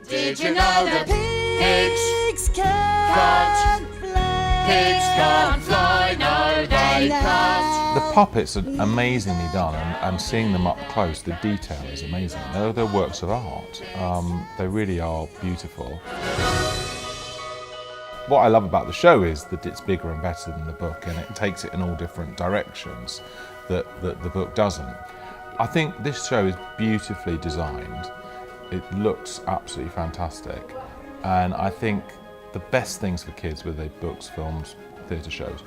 Did you know that pigs can't fly? No, they can't. The puppets are amazingly done, and seeing them up close, the detail is amazing. They're works of art. They really are beautiful. What I love about the show is that it's bigger and better than the book, and it takes it in all different directions that the book doesn't. I think this show is beautifully designed. It looks absolutely fantastic, and I think the best things for kids, whether they're books, films, theatre shows,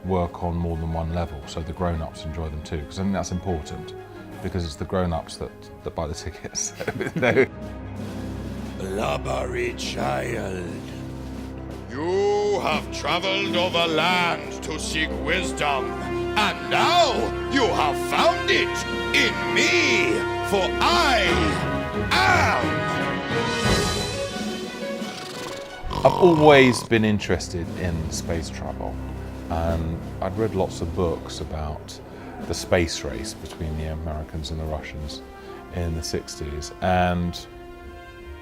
work on more than one level, so the grown-ups enjoy them too, because I think that's important, because it's the grown-ups that buy the tickets. Blubbery child, you have travelled over land to seek wisdom, and now you have found it in me, for I I've always been interested in space travel, and I'd read lots of books about the space race between the Americans and the Russians in the 60s, and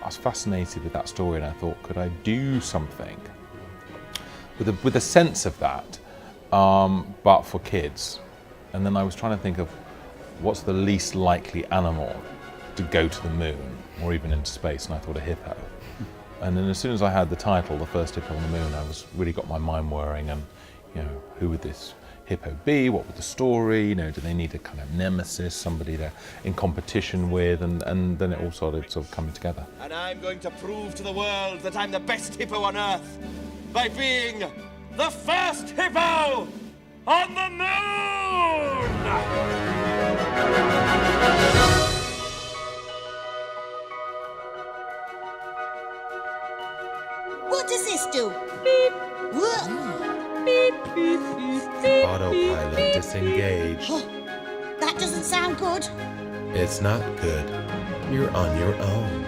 I was fascinated with that story, and I thought, could I do something with a sense of that, but for kids? And then I was trying to think of what's the least likely animal to go to the moon or even into space, and I thought a hippo. And then as soon as I had the title, The First Hippo on the Moon, I was really got my mind whirring, and who would this hippo be? What would the story? Do they need a kind of nemesis, somebody they're in competition with? And then it all started sort of coming together. And I'm going to prove to the world that I'm the best hippo on Earth by being the first hippo on the moon! What does this do? Beep. Beep, beep, beep, beep. Autopilot disengaged. Oh, that doesn't sound good. It's not good. You're on your own.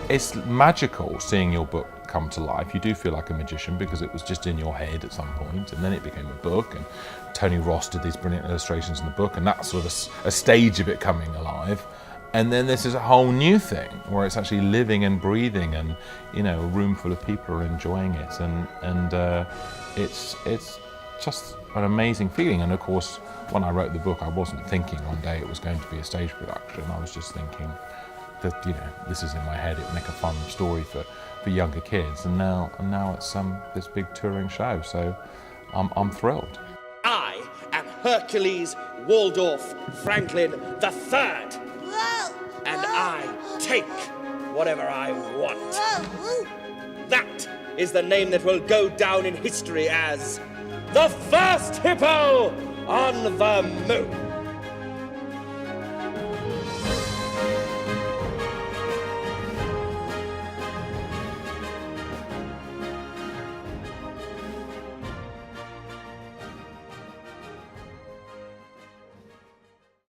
It's magical seeing your book come to life. You do feel like a magician because it was just in your head at some point, and then it became a book, and Tony Ross did these brilliant illustrations in the book, and that's sort of a stage of it coming alive. And then this is a whole new thing where it's actually living and breathing, and a room full of people are enjoying it, and it's just an amazing feeling. And of course, when I wrote the book, I wasn't thinking one day it was going to be a stage production. I was just thinking that this is in my head, it would make a fun story for younger kids, and now it's this big touring show, so I'm thrilled. I am Hercules Waldorf Franklin III, and I take whatever I want. That is the name that will go down in history as the first hippo on the moon.